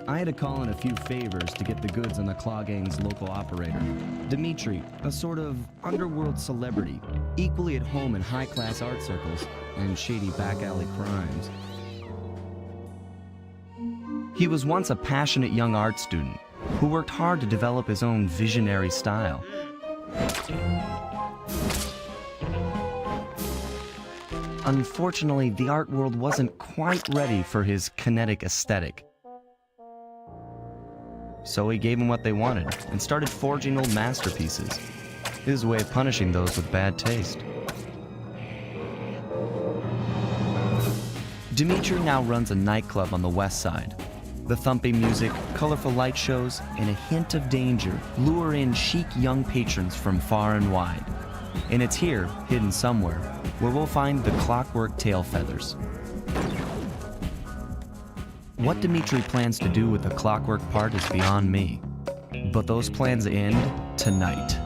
I had to call in a few favors to get the goods on the Claw Gang's local operator, Dimitri, a sort of underworld celebrity, equally at home in high-class art circles and shady back-alley crimes. He was once a passionate young art student who worked hard to develop his own visionary style. Unfortunately, the art world wasn't quite ready for his kinetic aesthetic. So he gave them what they wanted and started forging old masterpieces. His way of punishing those with bad taste. Dimitri now runs a nightclub on the west side. The thumping music, colorful light shows, and a hint of danger lure in chic young patrons from far and wide. And it's here, hidden somewhere, where we'll find the clockwork tail feathers. What Dimitri plans to do with the clockwork part is beyond me, but those plans end tonight.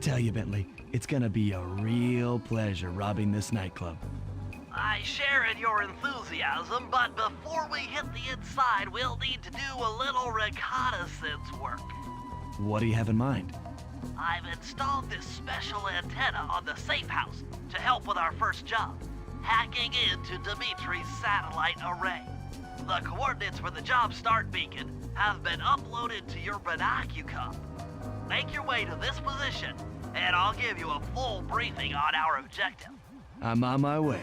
Tell you, Bentley, it's gonna be a real pleasure robbing this nightclub. I share in your enthusiasm, but before we hit the inside, we'll need to do a little reconnaissance work. What do you have in mind? I've installed this special antenna on the safe house to help with our first job, hacking into Dimitri's satellite array. The coordinates for the job start beacon have been uploaded to your binocucom. Make your way to this position, and I'll give you a full briefing on our objective. I'm on my way.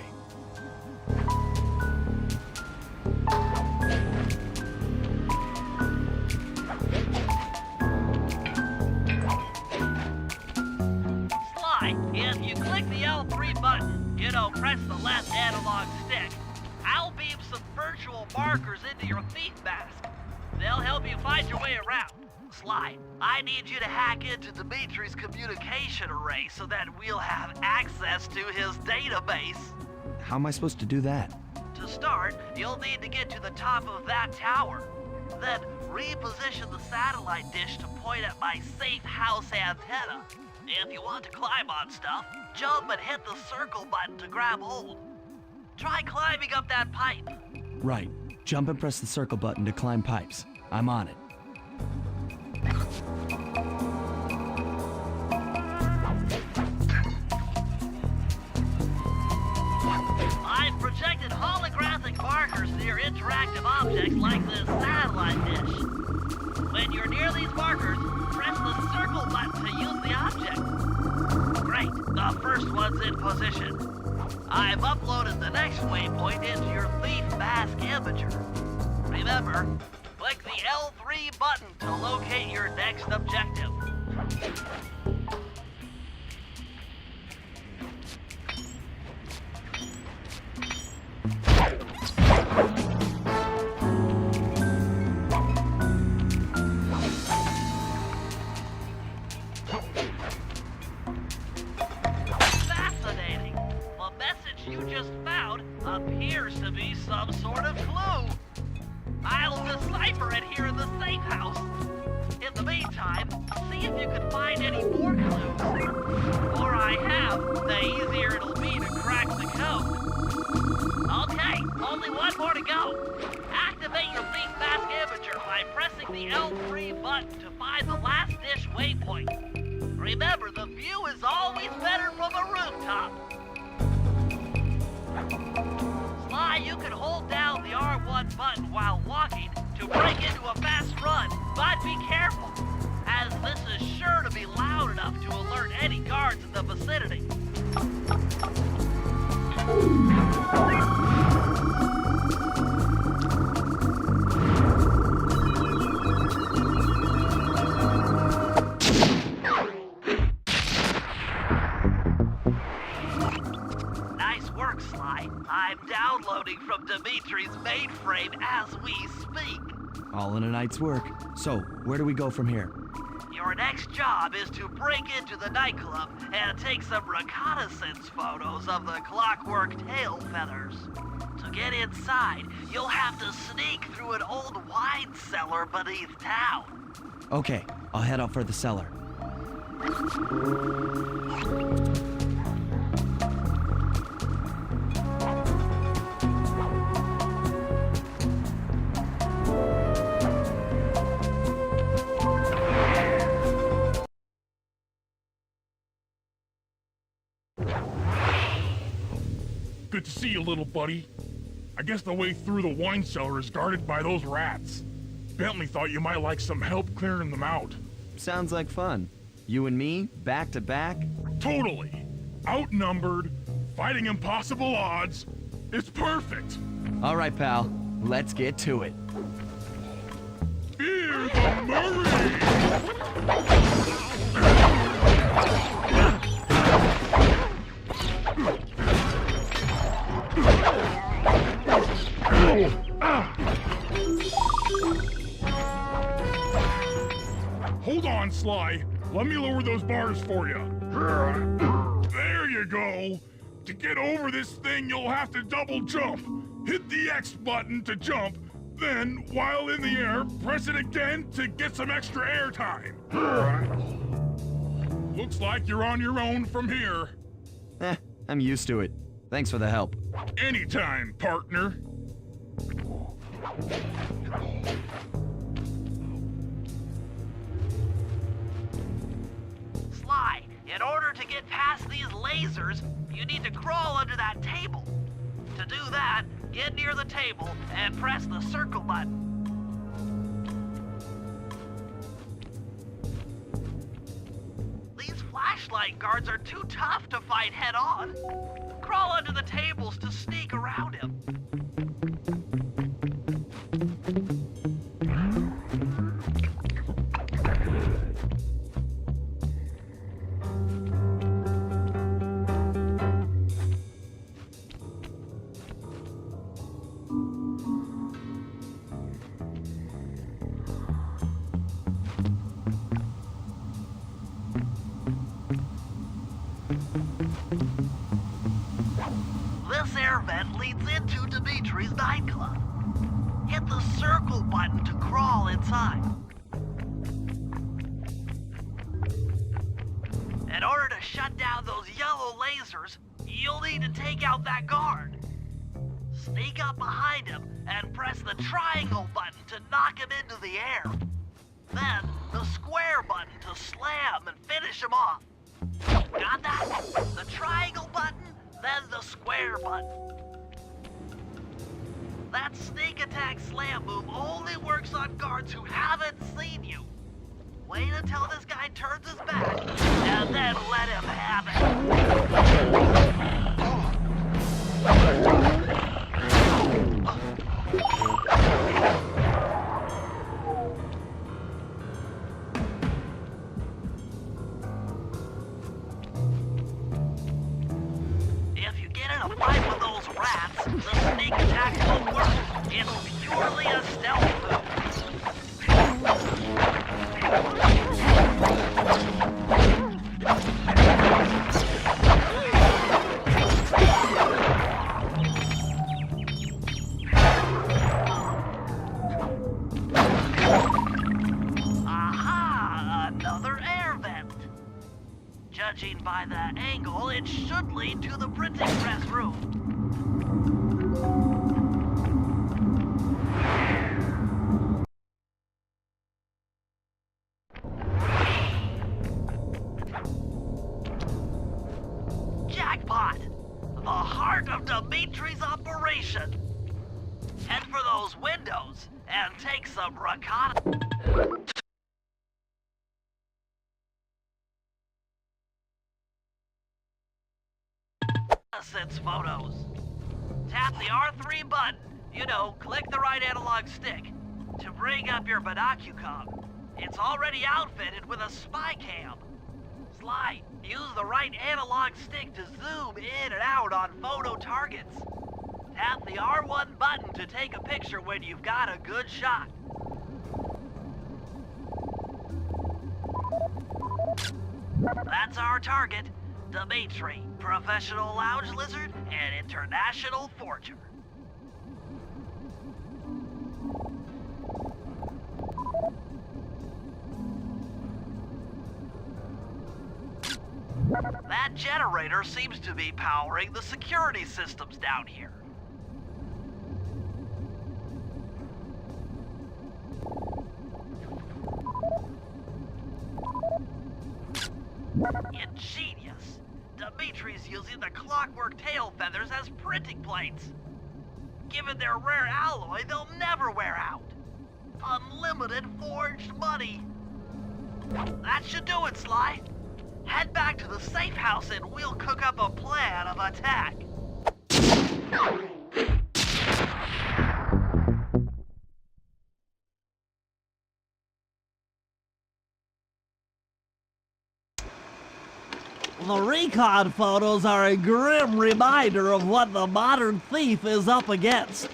Sly, if you click the L3 button, press the left analog stick, I'll beam some virtual markers into your thief mask. They'll help you find your way around. Sly, I need you to hack into Dimitri's communication array so that we'll have access to his database. How am I supposed to do that? To start, you'll need to get to the top of that tower. Then reposition the satellite dish to point at my safe house antenna. If you want to climb on stuff, jump and hit the circle button to grab hold. Try climbing up that pipe. Right. Jump and press the circle button to climb pipes. I'm on it. I've projected holographic markers near interactive objects like this satellite dish. When you're near these markers, press the circle button to use the object. Great, the first one's in position. I've uploaded the next waypoint into your thief mask imager. Remember, click the L3 button to locate your next objective. Fascinating. The message you just found appears to be some sort of clue. I'll decipher it here in the safe house. In the meantime, see if you can find any more clues. The more I have, the easier it'll be to crack the code. Okay, only one more to go. Activate your thief mask imager by pressing the L3 button to find the last dish waypoint. Remember, the view is always better from a rooftop. Sly, you can hold down the R1 button while walking to break into a fast run, but be careful, as this is sure to be loud enough to alert any guards in the vicinity. Dimitri's mainframe as we speak. All in a night's work. So, where do we go from here? Your next job is to break into the nightclub and take some reconnaissance photos of the clockwork tail feathers. To get inside, you'll have to sneak through an old wine cellar beneath town. Okay, I'll head out for the cellar. Good to see you, little buddy. I guess the way through the wine cellar is guarded by those rats. Bentley thought you might like some help clearing them out. Sounds like fun. You and me, back to back? Totally. Outnumbered, fighting impossible odds. It's perfect. All right, pal. Let's get to it. Fear the Murray! Hold on, Sly. Let me lower those bars for you. There you go. To get over this thing, you'll have to double jump. Hit the X button to jump, then, while in the air, press it again to get some extra air time. Looks like you're on your own from here. I'm used to it. Thanks for the help. Anytime, partner. Sly, in order to get past these lasers, you need to crawl under that table. To do that, get near the table and press the circle button. These flashlight guards are too tough to fight head-on. Crawl under the tables to sneak around him. This air vent leads into Dimitri's nightclub. Hit the circle button to crawl inside. In order to shut down those yellow lasers, you'll need to take out that guard. Sneak up behind him and press the triangle button to knock him into the air. Then, the square button to slam and finish him off. Got that? The triangle button, then the square button. That sneak attack slam move only works on guards who haven't seen you. Wait until this guy turns his back, and then let him have If you get in a fight with those rats, the sneak attack won't work. It's purely a stealth move. Aha! Another air vent. Judging by the angle, it should lead to the printing press room. Jackpot! The heart of Dimitri's operation. Head for those windows and take some reconnaissance photos. Tap the R3 button, click the right analog stick, to bring up your binocucom. It's already outfitted with a spy cam. Sly, use the right analog stick to zoom in and out on photo targets. Tap the R1 button to take a picture when you've got a good shot. That's our target, Dimitri, professional lounge lizard and international forger. That generator seems to be powering the security systems down here. Ingenious. Dimitri's using the clockwork tail feathers as printing plates. Given their rare alloy, they'll never wear out. Unlimited forged money. That should do it, Sly. Head back to the safe house and we'll cook up a plan of attack. The recon photos are a grim reminder of what the modern thief is up against.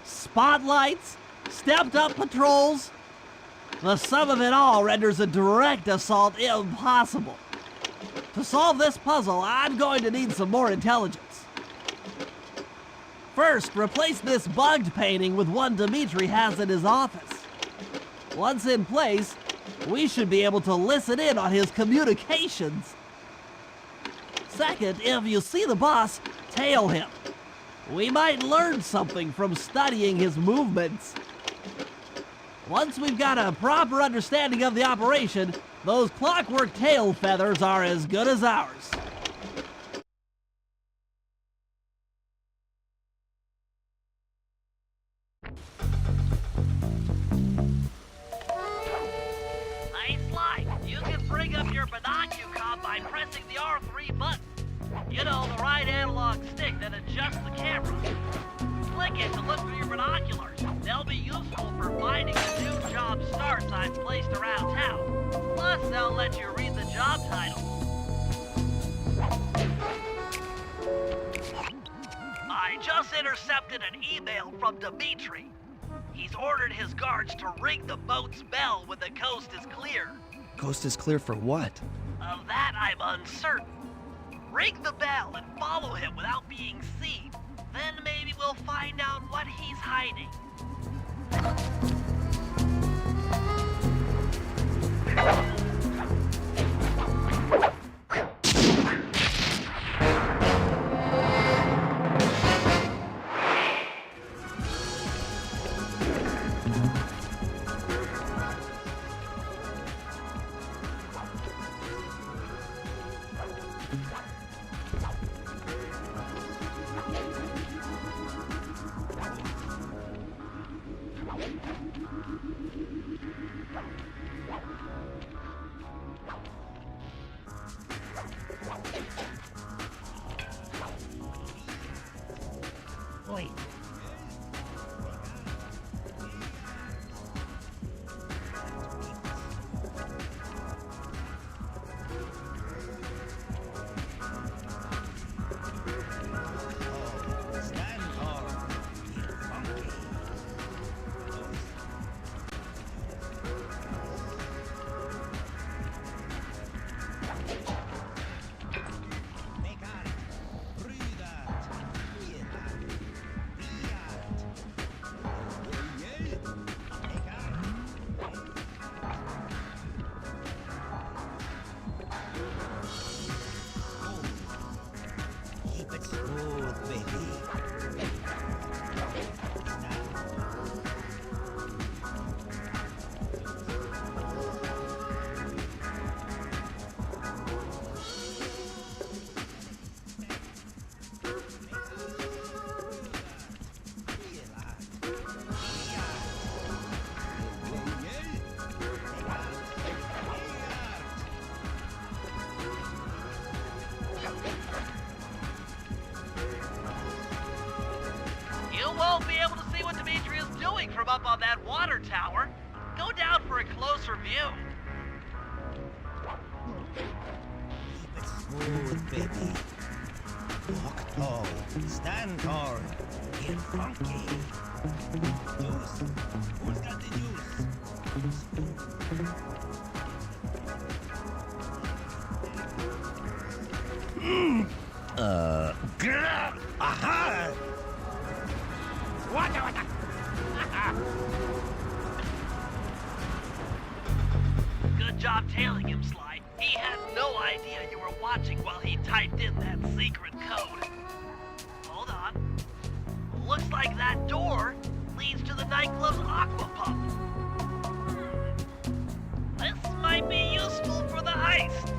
Spotlights, stepped-up patrols. The sum of it all renders a direct assault impossible. To solve this puzzle, I'm going to need some more intelligence. First, replace this bugged painting with one Dimitri has in his office. Once in place, we should be able to listen in on his communications. Second, if you see the boss, tail him. We might learn something from studying his movements. Once we've got a proper understanding of the operation, those clockwork tail feathers are as good as ours. Hey, Sly, you can bring up your binocular by pressing the R3 button. You know, the right analog stick that adjusts the camera. Click it to look through your binoculars. They'll be useful for finding the new job starts I've placed around town. Plus, they'll let you read the job title. I just intercepted an email from Dimitri. He's ordered his guards to ring the boat's bell when the coast is clear. Coast is clear for what? Of that, I'm uncertain. Ring the bell and follow him without being seen. Then maybe we'll find out what he's hiding. Wait. Won't be able to see what Dimitri is doing from up on that water tower. Go down for a closer view. Keep it smooth, baby. Walk tall, stand tall. get funky. Juice. Who's got the juice? Aha! What the? Good job tailing him, Sly. He had no idea you were watching while he typed in that secret code. Hold on. Looks like that door leads to the nightclub's aqua pump. This might be useful for the heist.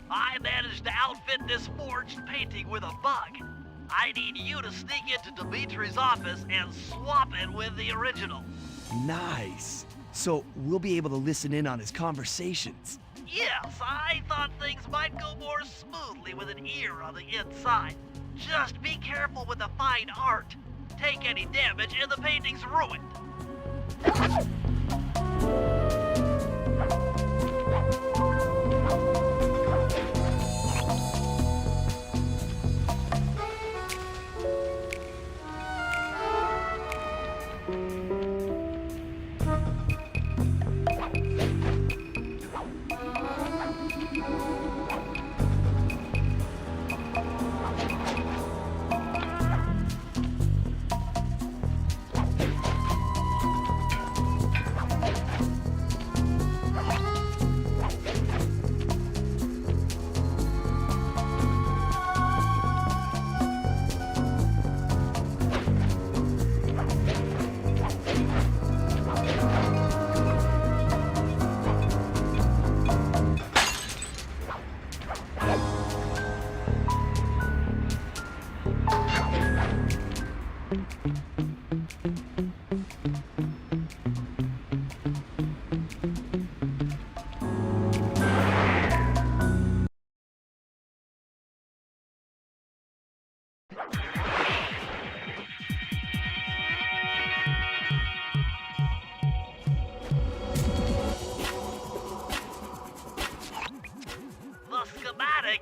I managed to outfit this forged painting with a bug. I need you to sneak into Dimitri's office and swap it with the original. Nice. So we'll be able to listen in on his conversations. Yes, I thought things might go more smoothly with an ear on the inside. Just be careful with the fine art. Take any damage and the painting's ruined.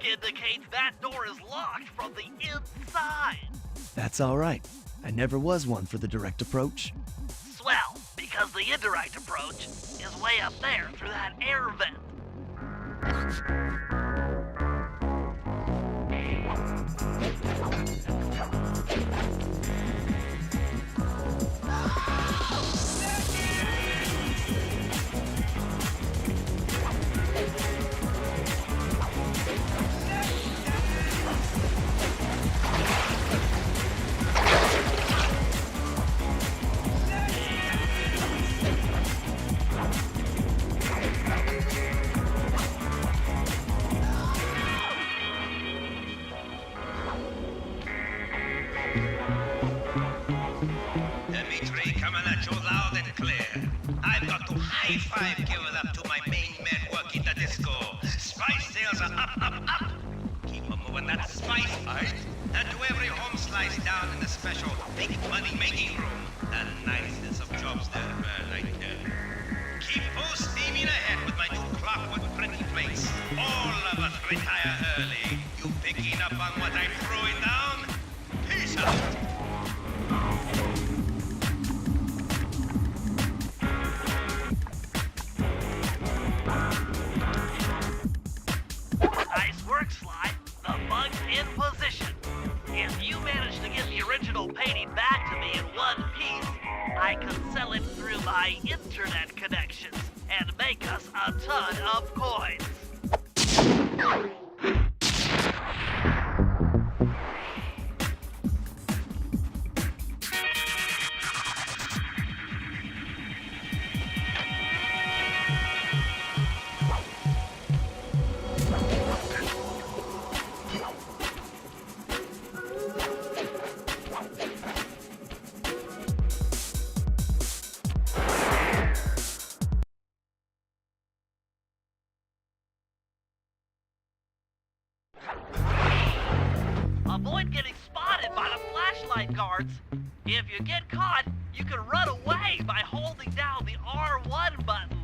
Indicates that door is locked from the inside. That's all right. I never was one for the direct approach. Swell, because the indirect approach is way up there through that air vent. Dimitri coming at you loud and clear. I've got to high five give it up to my main men working the disco. Spice sales are up, up, up. Keep on moving that spice fight. And to every home slice down in the special big money making room. The nicest of jobs there, right there. Keep full steaming ahead with my new clockwork pretty place. All of us retire early. You picking up on what I'm throwing down? Peace out. Nice work, Sly. The bug's in position. If you manage to get the original painting back to me in one piece, I can sell it through my internet connections and make us a ton of coins. Avoid getting spotted by the flashlight guards. If you get caught, you can run away by holding down the R1 button.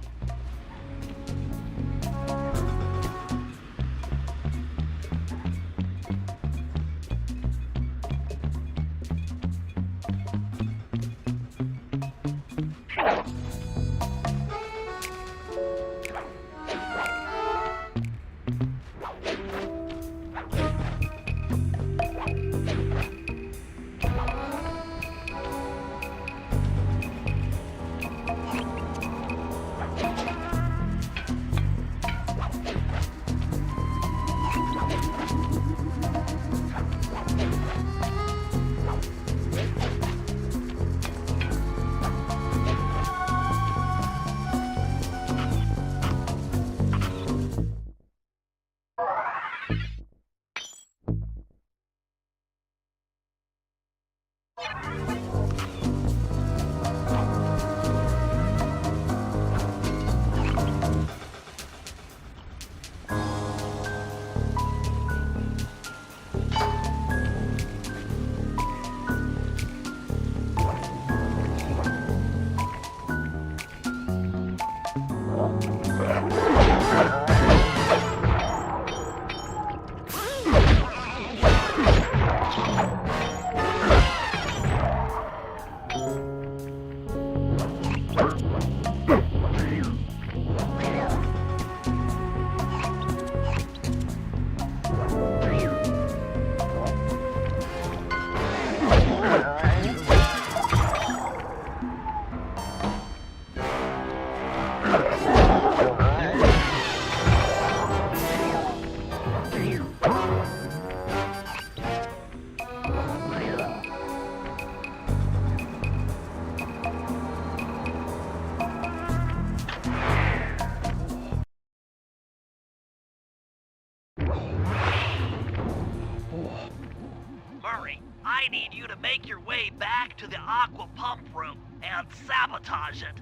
Murray, I need you to make your way back to the aqua pump room and sabotage it.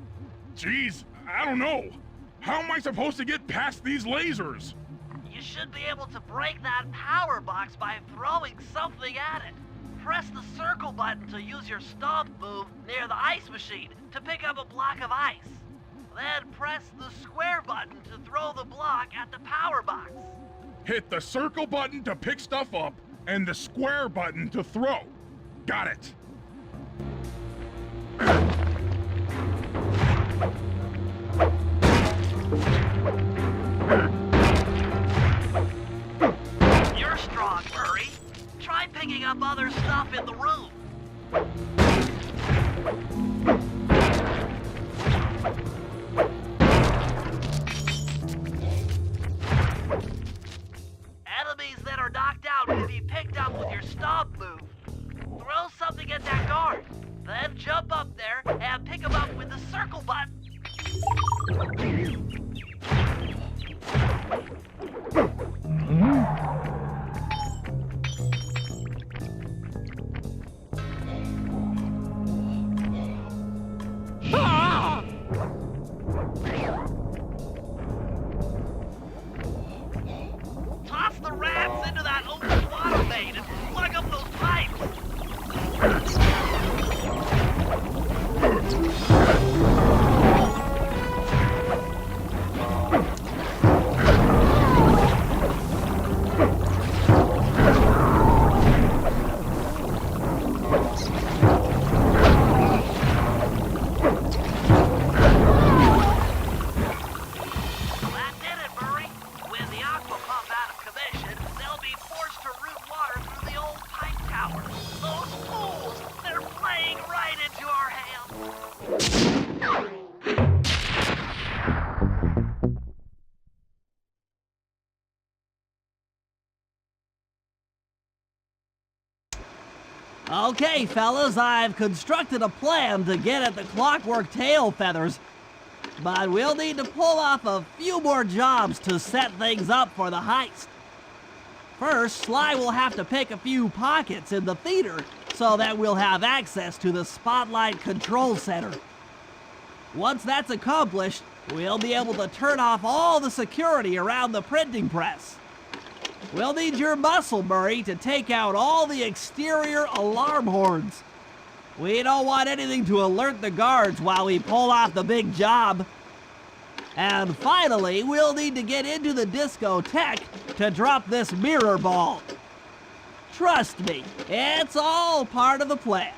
Jeez, I don't know. How am I supposed to get past these lasers? You should be able to break that power box by throwing something at it. Press the circle button to use your stomp move near the ice machine to pick up a block of ice. Then press the square button to throw the block at the power box. Hit the circle button to pick stuff up and the square button to throw. Got it. You're strong, Murray. Try picking up other stuff in the room. Enemies that are knocked out can be picked up with your stomp move. Throw something at that guard, then jump up there and pick them up with the circle button. Okay, fellas, I've constructed a plan to get at the clockwork tail feathers. But we'll need to pull off a few more jobs to set things up for the heist. First, Sly will have to pick a few pockets in the theater so that we'll have access to the Spotlight Control Center. Once that's accomplished, we'll be able to turn off all the security around the printing press. We'll need your muscle, Murray, to take out all the exterior alarm horns. We don't want anything to alert the guards while we pull off the big job. And finally, we'll need to get into the discotheque to drop this mirror ball. Trust me, it's all part of the plan.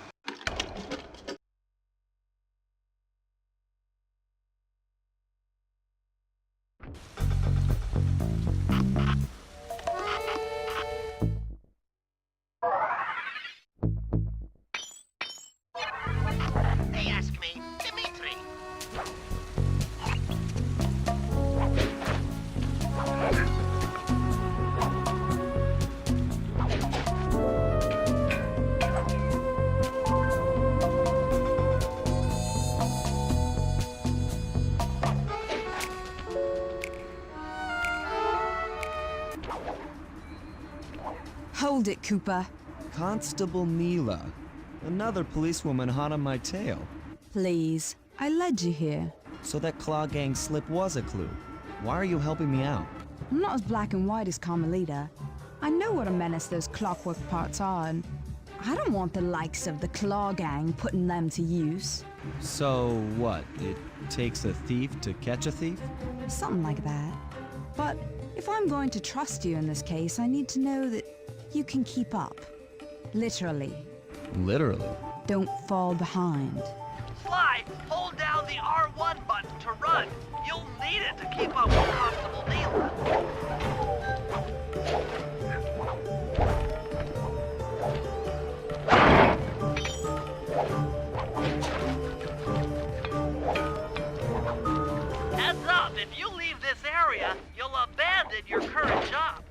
They ask me, Dimitri. Hold it, Cooper. Constable Neela. Another policewoman hot on my tail. Please. I led you here. So that Claw Gang slip was a clue. Why are you helping me out? I'm not as black and white as Carmelita. I know what a menace those clockwork parts are, and I don't want the likes of the Claw Gang putting them to use. So what? It takes a thief to catch a thief? Something like that. But if I'm going to trust you in this case, I need to know that you can keep up. Literally. Literally. Don't fall behind. Sly, hold down the R1 button to run. You'll need it to keep up with Constable Neela. Heads up, if you leave this area, you'll abandon your current job.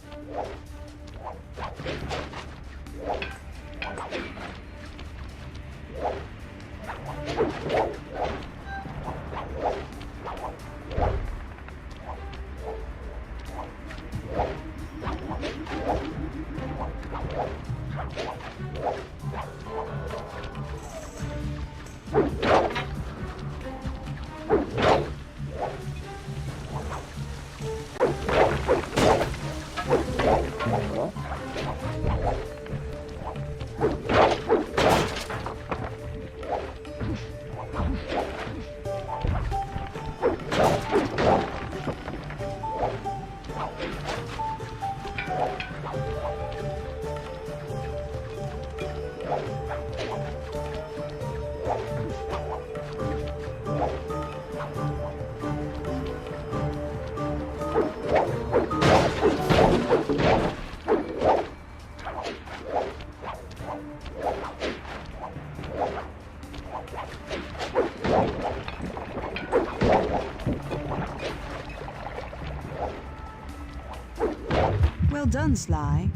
Well done, Sly.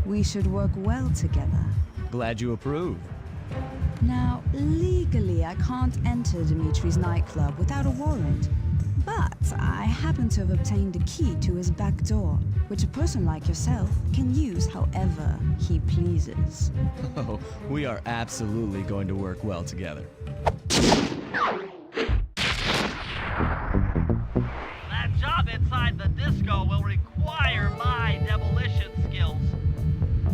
We should work well together. Glad you approve. Now, legally, I can't enter Dimitri's nightclub without a warrant. But I happen to have obtained a key to his back door, which a person like yourself can use however he pleases. Oh, we are absolutely going to work well together. That job inside the disco will require my demolition skills.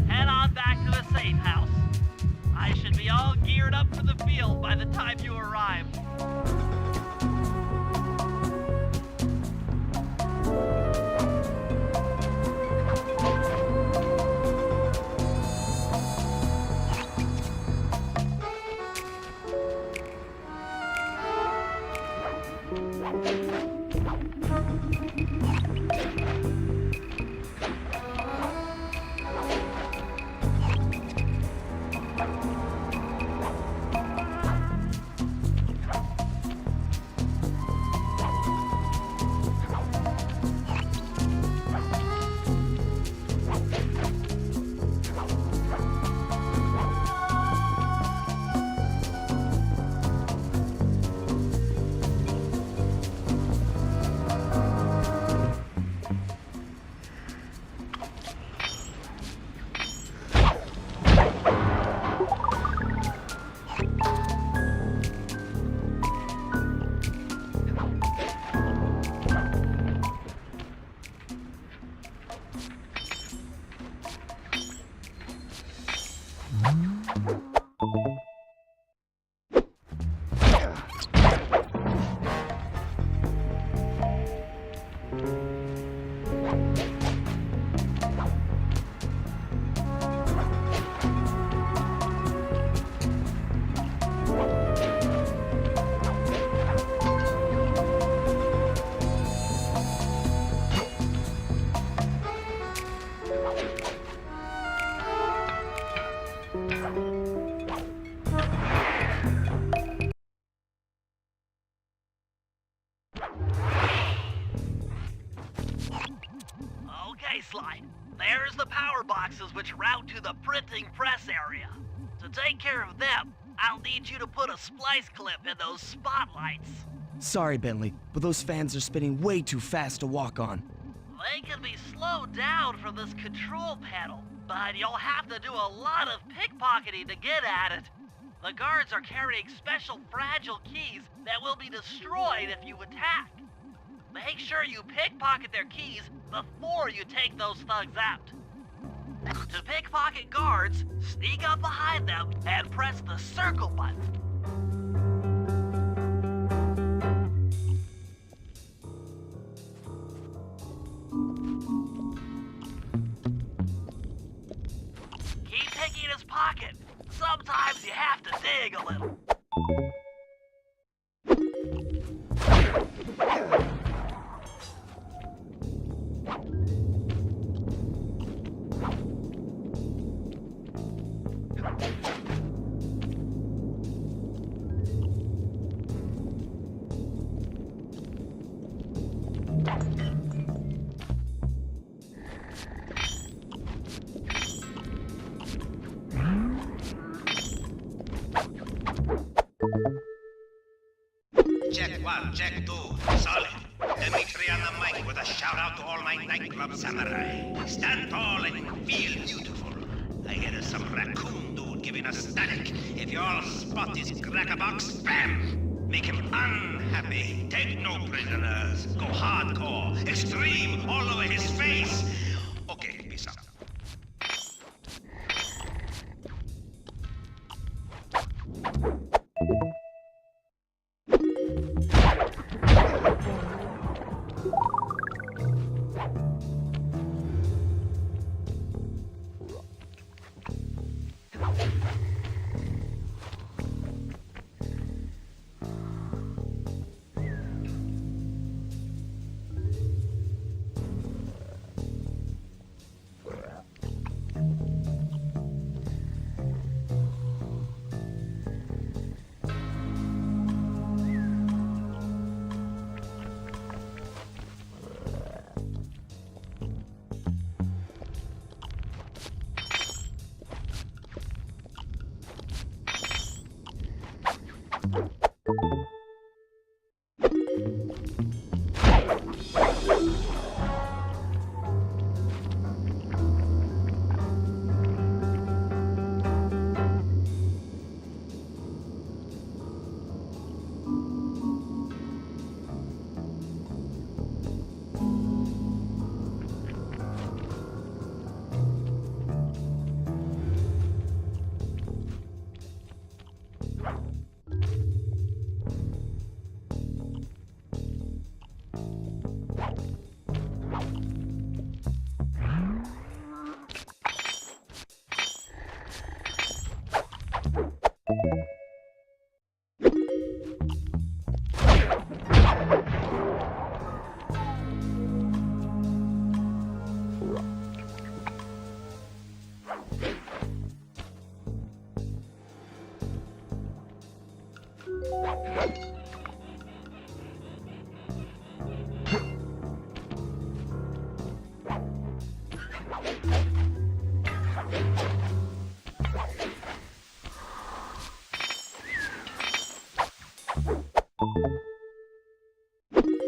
Head on back to the safe house. I should be all geared up for the field by the time you arrive. Okay, Sly. There's the power boxes which route to the printing press area. To take care of them, I'll need you to put a splice clip in those spotlights. Sorry, Bentley, but those fans are spinning way too fast to walk on. They can be slowed down from this control panel, but you'll have to do a lot of pickpocketing to get at it. The guards are carrying special fragile keys that will be destroyed if you attack. Make sure you pickpocket their keys before you take those thugs out. To pickpocket guards, sneak up behind them and press the circle button. Keep picking his pocket. Sometimes you have to dig a little. Check 1, check 2, solid. Dimitri on the mic with a shout out to all my nightclub samurai. Stand tall and feel beautiful. I hear some raccoon dude giving us static. If you all spot this crackerbox, bam! Make him unhappy. Take no prisoners. Go hardcore, extreme, all over his face. Okay, peace out.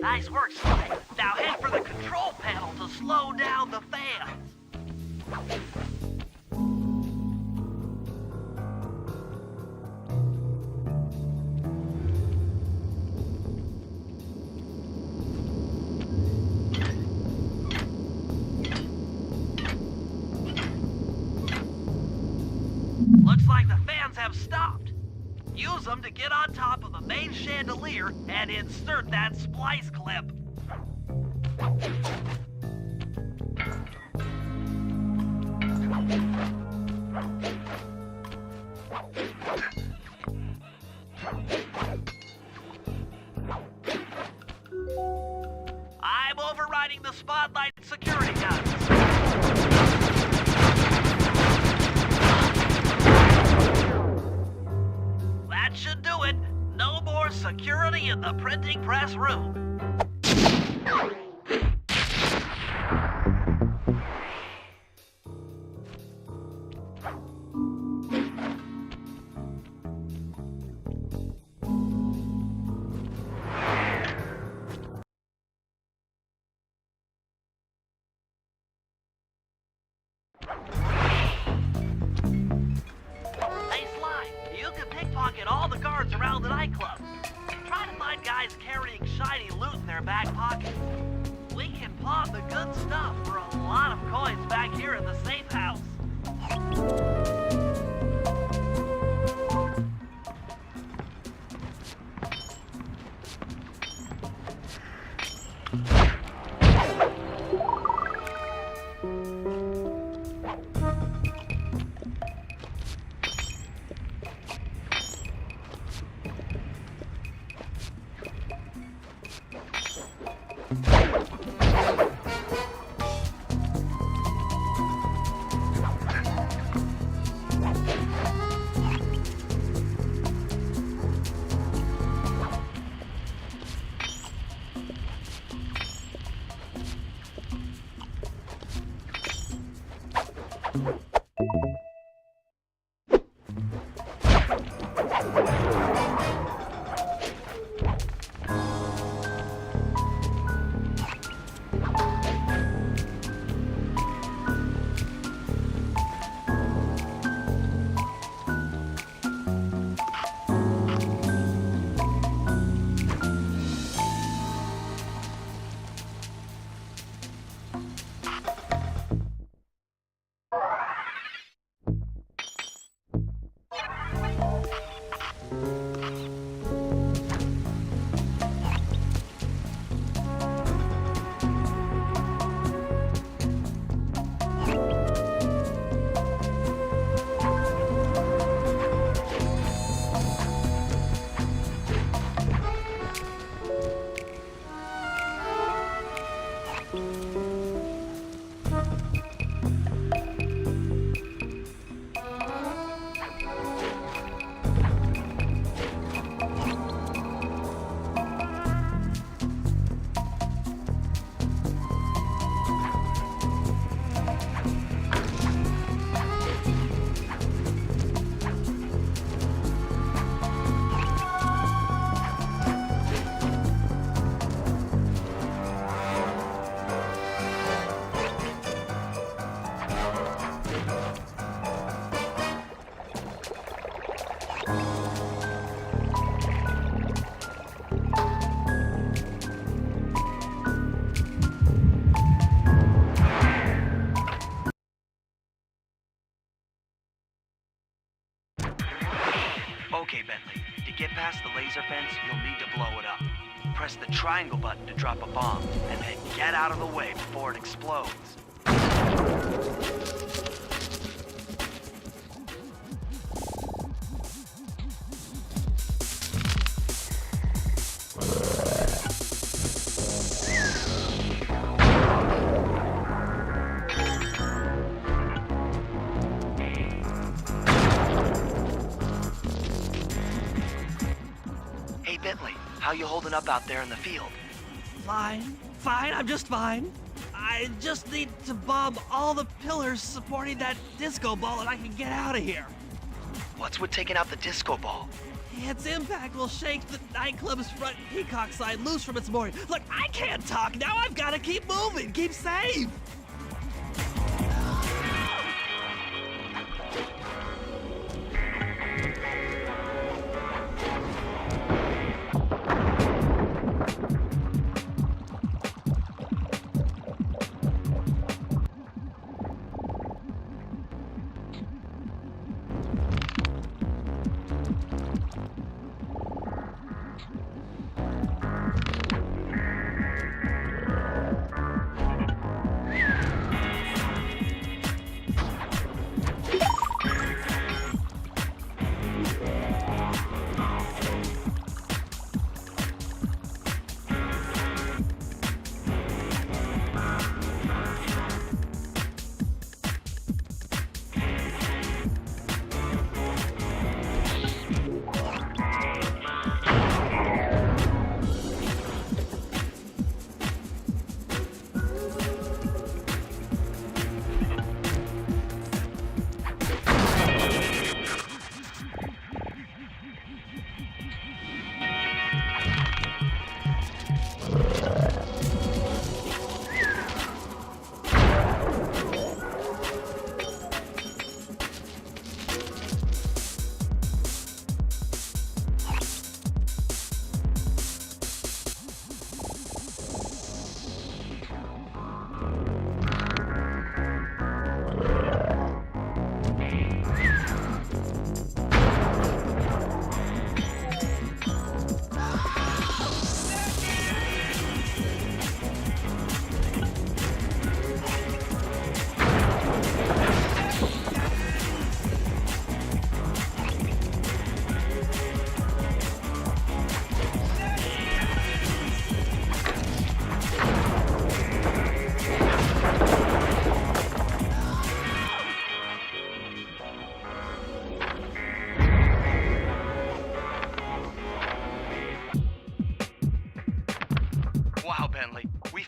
Nice work, Sly. Now head for the control panel to slow down the fans. Looks like the have stopped. Use them to get on top of the main chandelier and insert that splice clip. I'm overriding the spotlight security guns. That should do it. No more security in the printing press room. Hey Sly, you can pickpocket all the guards around the nightclub. Try to find guys carrying shiny loot in their back pockets. We can pawn the good stuff for a lot of coins back here in the safe house. Okay, Bentley. To get past the laser fence, you'll need to blow it up. Press the triangle button to drop a bomb, and then get out of the way before it explodes. Hey, Bentley, how you holding up out there in the field? Fine, I'm just fine. I just need to bomb all the pillars supporting that disco ball and I can get out of here. What's with taking out the disco ball? Its impact will shake the nightclub's front peacock side loose from its mooring. Look, I can't talk now. I've got to keep moving, keep safe.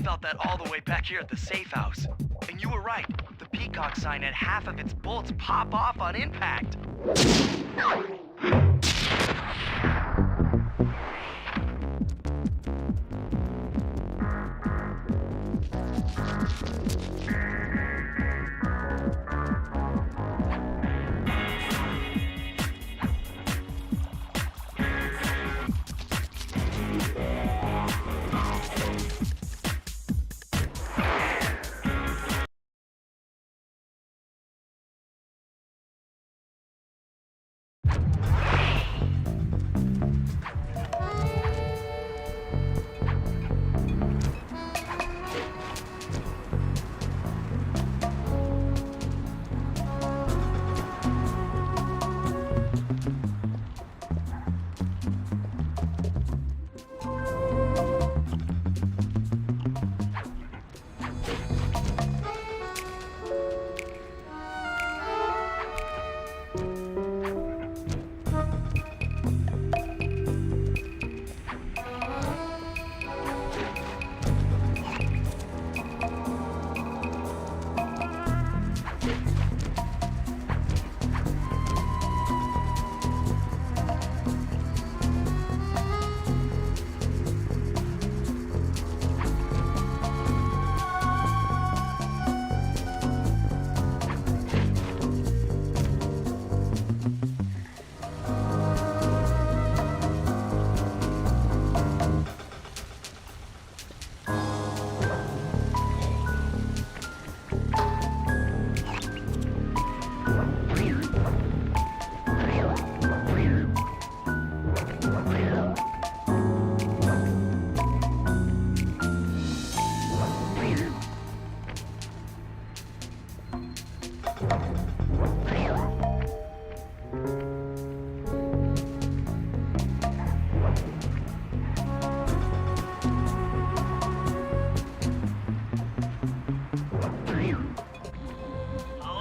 felt that all the way back here at the safe house. And you were right. The Peacock sign had half of its bolts pop off on impact.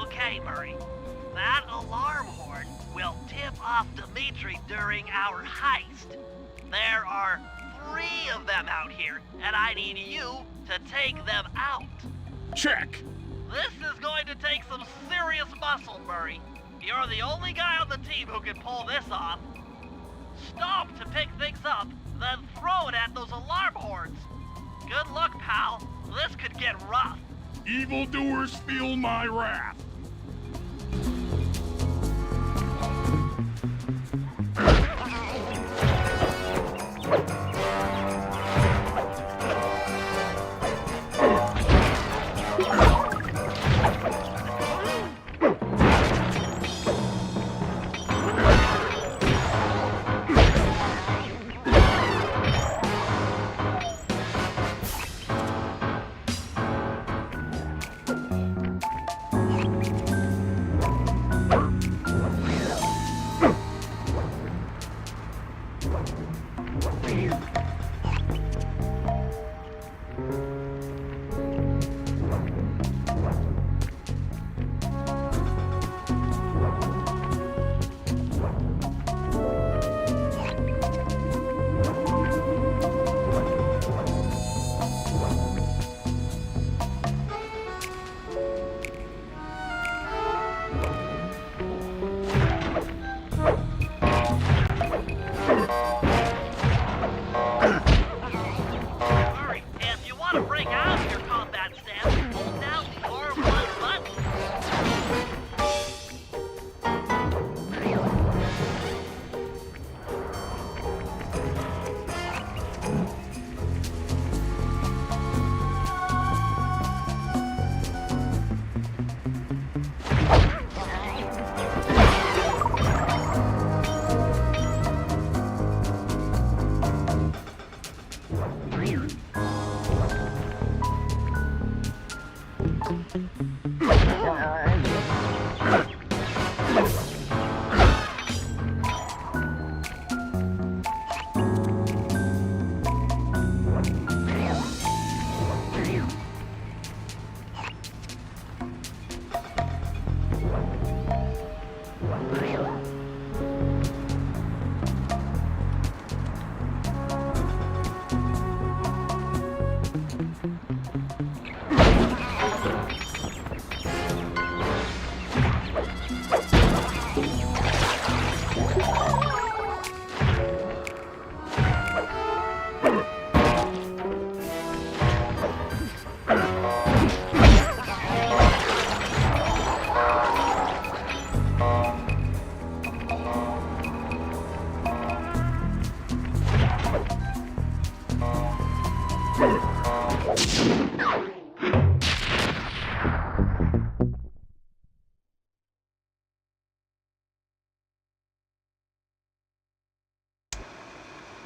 Okay, Murray. That alarm horn will tip off Dimitri during our heist. There are 3 of them out here, and I need you to take them out. Check. This is going to take some serious muscle, Murray. You're the only guy on the team who can pull this off. Stop to pick things up, then throw it at those alarm horns. Good luck, pal. This could get rough. Evildoers feel my wrath.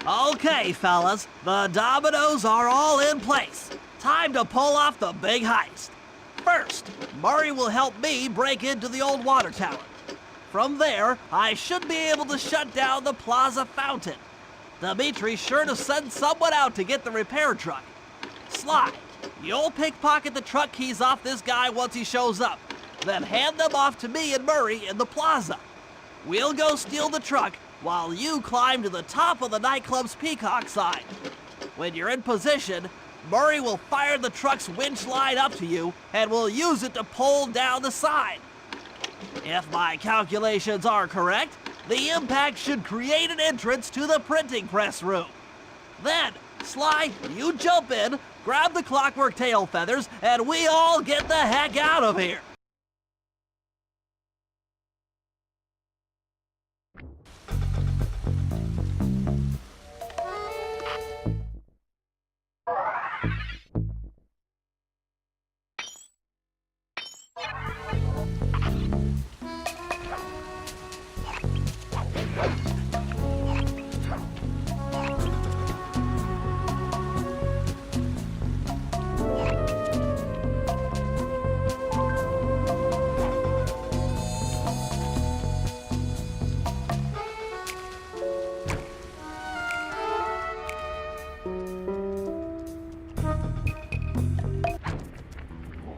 Okay, fellas, the dominoes are all in place. Time to pull off the big heist. First, Murray will help me break into the old water tower. From there, I should be able to shut down the plaza fountain. Dimitri's sure to send someone out to get the repair truck. Sly, you'll pickpocket the truck keys off this guy once he shows up, then hand them off to me and Murray in the plaza. We'll go steal the truck while you climb to the top of the nightclub's peacock sign. When you're in position, Murray will fire the truck's winch line up to you and will use it to pull down the sign. If my calculations are correct, the impact should create an entrance to the printing press room. Then, Sly, you jump in, grab the clockwork tail feathers, and we all get the heck out of here.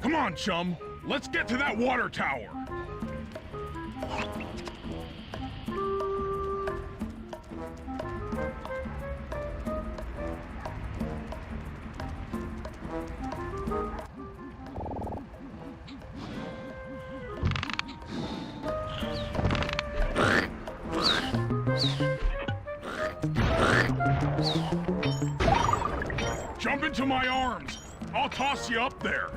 Come on, chum. Let's get to that water tower. Jump into my arms. I'll toss you up there.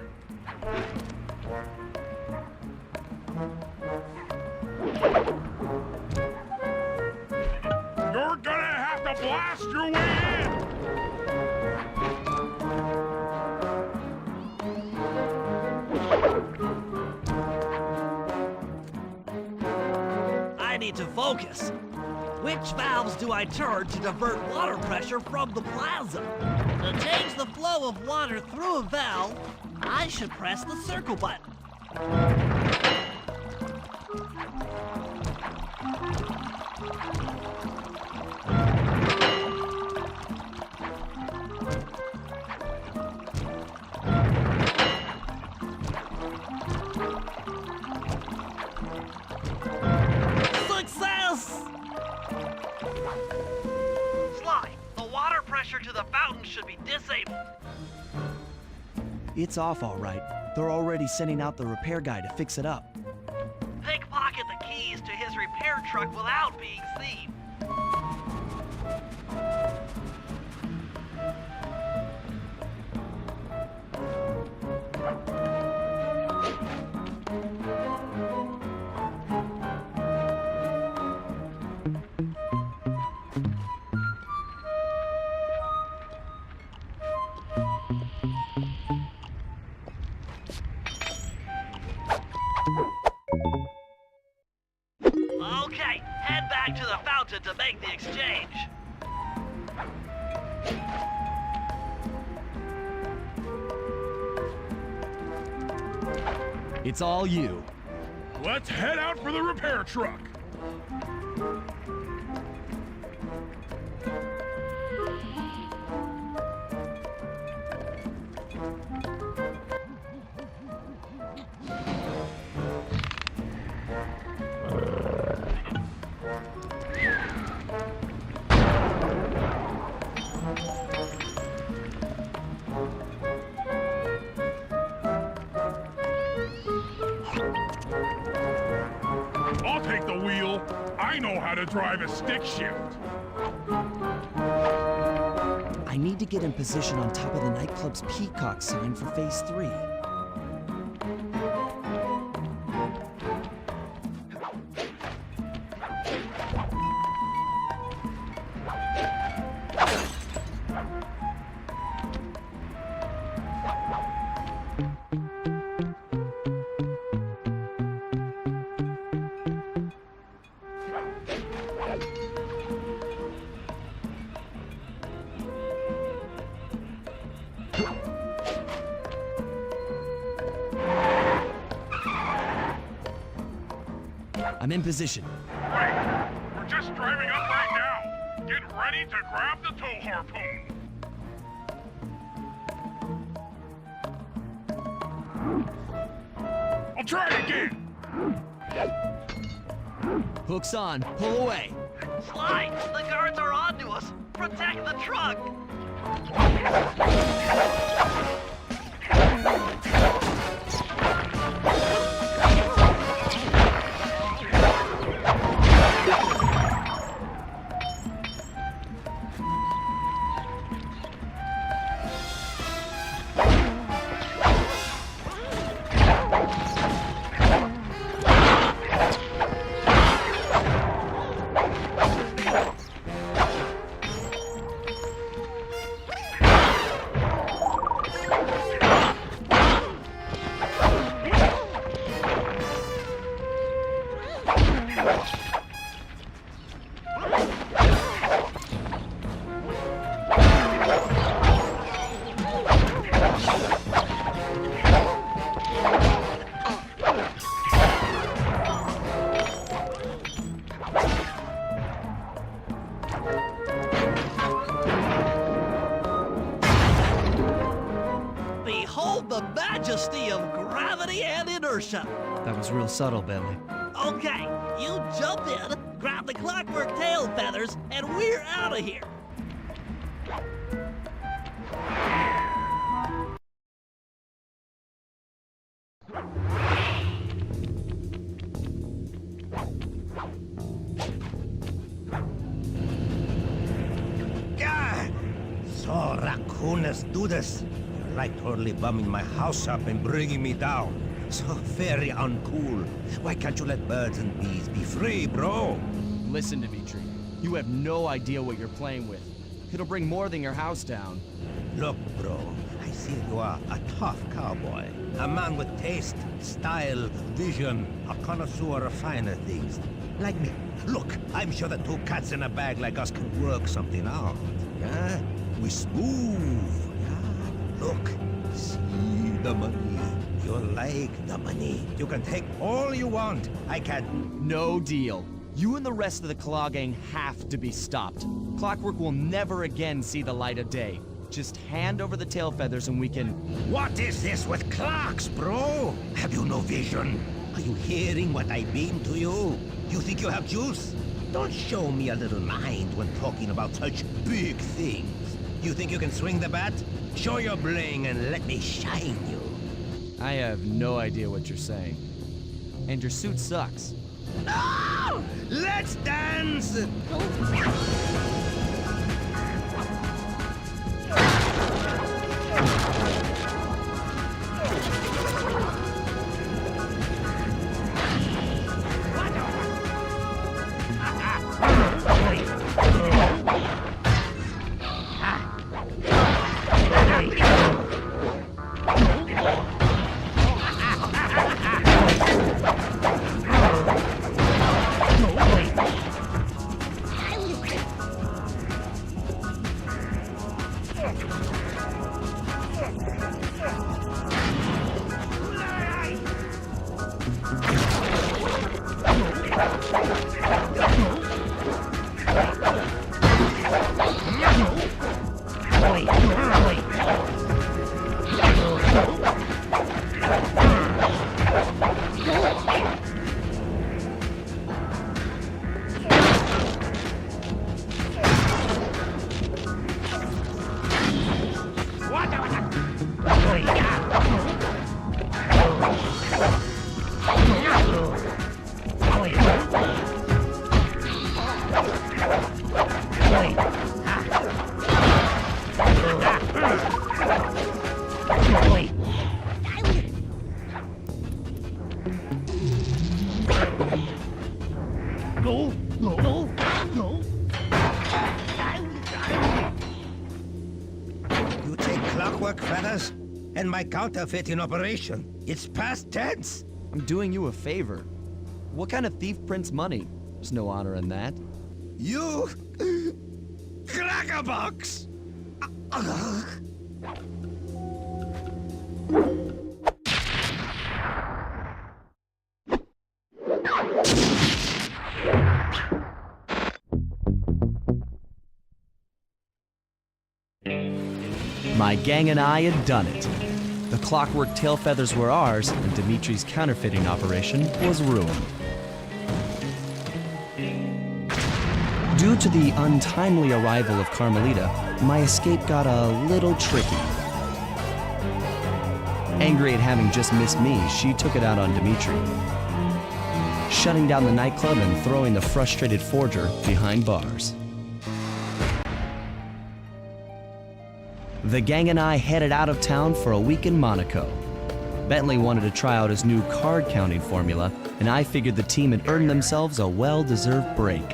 You're gonna have to blast your way in! I need to focus. Which valves do I turn to divert water pressure from the plaza? To change the flow of water through a valve, I should press the circle button. Success! Sly, the water pressure to the fountain should be disabled. It's off all right. They're already sending out the repair guy to fix it up. Pickpocket the keys to his repair truck without being seen. Okay, head back to the fountain to make the exchange. It's all you. Let's head out for the repair truck. I'll take the wheel. I know how to drive a stick shift. I need to get in position on top of the nightclub's peacock sign for phase 3. I'm in position. Wait, we're just driving up right now. Get ready to grab the tow harpoon. I'll try it again. Hook's on. Pull away. Sly, the guards are onto us. Protect the truck. Behold the majesty of gravity and inertia. That was real subtle, Bentley. Okay, you jump in, grab the clockwork tail feathers, and we're out of here. God! So, raccooners do this. You're like totally bumming my house up and bringing me down. So very uncool. Why can't you let birds and bees be free, bro? Listen, Dimitri. You have no idea what you're playing with. It'll bring more than your house down. Look, bro, I see you are a tough cowboy. A man with taste, style, vision, a connoisseur of finer things. Like me. Look, I'm sure that two cats in a bag like us can work something out. Yeah? We smooth. Yeah? Look, see the money. You like the money. You can take all you want. I can... No deal. You and the rest of the Claw Gang have to be stopped. Clockwork will never again see the light of day. Just hand over the tail feathers and we can... What is this with clocks, bro? Have you no vision? Are you hearing what I beam to you? You think you have juice? Don't show me a little mind when talking about such big things. You think you can swing the bat? Show your bling and let me shine you. I have no idea what you're saying. And your suit sucks. No! Let's dance! You take clockwork feathers and my counterfeiting operation. It's past tense. I'm doing you a favor. What kind of thief prints money? There's no honor in that. You... crackerbox! My gang and I had done it. The clockwork tail feathers were ours, and Dimitri's counterfeiting operation was ruined. Due to the untimely arrival of Carmelita, my escape got a little tricky. Angry at having just missed me, she took it out on Dimitri, shutting down the nightclub and throwing the frustrated forger behind bars. The gang and I headed out of town for a week in Monaco. Bentley wanted to try out his new card counting formula, and I figured the team had earned themselves a well-deserved break.